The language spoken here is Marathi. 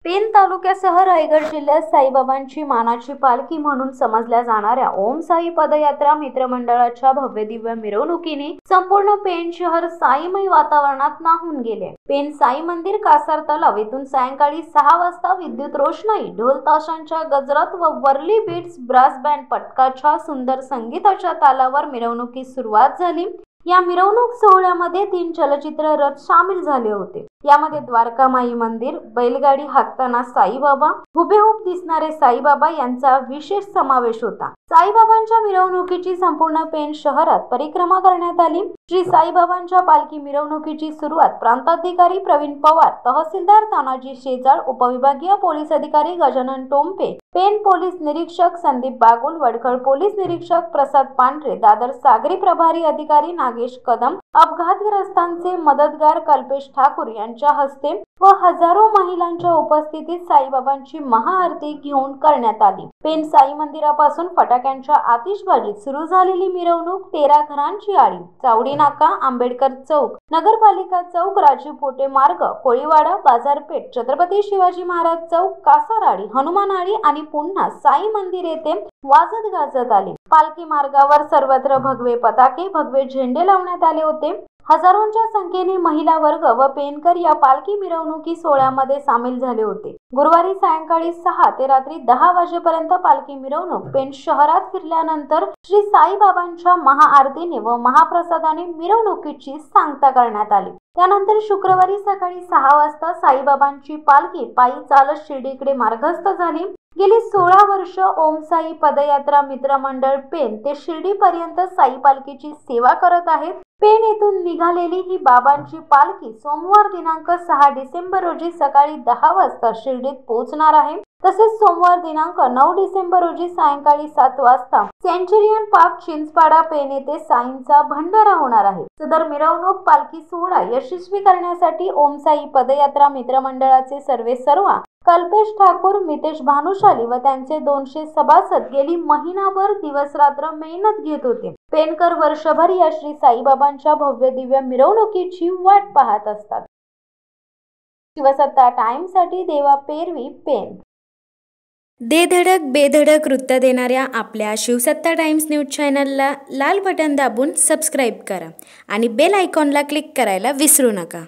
पेन तालुक्यासह रायगड जिल्ह्यात साईबाबांची मानाची पालखी म्हणून समजल्या जाणाऱ्या ओम साई पदयात्रा मित्रमंडळाच्या भव्य दिव्य मिरवणुकीने संपूर्ण पेन शहर साईमय वातावरणात न्हाऊन गेले। पेन साई मंदिर कासार तलाव येथून सायंकाळी 6 वाजता विद्युत रोषणाई, ढोल ताशांच्या गजरात व वर्ली बीट्स ब्रास बँड पथकाच्या सुंदर संगीताच्या तालावर मिरवणुकीस सुरुवात झाली। या मिरवणूक सोहळ्यामध्ये 3 चलचित्र रथ सामील झाले होते। यामध्ये द्वारकामाई मंदिर, बैलगाडी हाकताना साईबाबा, हुबेहूब दिसणारे साईबाबा यांचा विशेष समावेश होता। साईबाबांच्या मिरवणुकीची संपूर्ण पेन शहरात परिक्रमा करण्यात आली। श्री साईबाबांच्या पालखी मिरवणुकीची सुरुवात प्रांताधिकारी प्रवीण पवार, तहसीलदार तानाजी शेजाळ, उपविभागीय पोलीस अधिकारी गजानन टोंपे, पेन पोलीस निरीक्षक संदीप बागुल, वडखळ पोलीस निरीक्षक प्रसाद पांढरे, दादर सागरी प्रभारी अधिकारी नागेश कदम, अपघातग्रस्तांचे मदतगार कल्पेश ठाकूर यांच्या हस्ते व हजारो महिलांच्या उपस्थितीत साईबाबांची महाआरती घेऊन करण्यात आली। पेन साई मंदिरापासून फटाक्यांच्या आतिषबाजीत सुरू झालेली मिरवणूक 13 घरांची आळी, चावडी नाका, आंबेडकर चौक, नगरपालिका चौक, राजीव पोटे मार्ग, कोळीवाडा, बाजारपेठ, छत्रपती शिवाजी महाराज चौक, कासारआळी, हनुमानआळी आणि पुन्हा साई मंदिर येथे वाजत गाजत आली। पालखी मार्गावर सर्वत्र भगवे पताके, भगवे झेंडे लावण्यात आले होते। हजारोंच्या संख्येने महिला वर्ग व पेनकर या पालखी मिरवणुकी सोहळ्यामध्ये सामील झाले होते। गुरुवारी सायंकाळी 6 ते रात्री 10 वाजेपर्यंत पालखी मिरवणूक पेन शहरात फिरल्यानंतर श्री साईबाबांच्या महाआरतीने व महाप्रसादाने मिरवणुकीची सांगता करण्यात आली। त्यानंतर शुक्रवारी सकाळी 6 वाजता साईबाबांची पालखी पायी चालत शिर्डीकडे मार्गस्थ झाली। गेली 16 वर्ष ओम साई पदयात्रा मित्रमंडळ पेन ते शिर्डी पर्यंत साई पालखीची सेवा करत आहेत। पेन येथून निघालेली ही बाबांची पालखी सोमवार दिनांक 6 डिसेंबर रोजी सकाळी 10 वाजता शिर्डीत पोहोचणार आहे। तसेच सोमवार दिनांक 9 डिसेंबर रोजी सायंकाळी 7 वाजता सेंचुरियन पार्क चिंचपाडा पेन येथे साईंचा भंडारा होणार आहे। सदर मिरवणूक पालखी सोहळा यशस्वी करण्यासाठी ओम साई पदयात्रा मित्रमंडळाचे सर्वेसर्वा कल्पेश ठाकूर, मितेश भानुशाली व त्यांचे 200 सभासद गेली महिनाभर दिवसरात्र मेहनत घेत होते। पेनकर वर्षभर या श्री साईबाबांच्या भव्य दिव्य मिरवणुकीची वाट पाहत असतात। शिवसत्ता टाइम्ससाठी देवा पेरवी, पेन। दे धडक बेधडक वृत्त देणाऱ्या आपल्या शिवसत्ता टाइम्स न्यूज चॅनलला लाल बटन दाबून सबस्क्राईब करा आणि बेल आयकॉनला क्लिक करायला विसरू नका।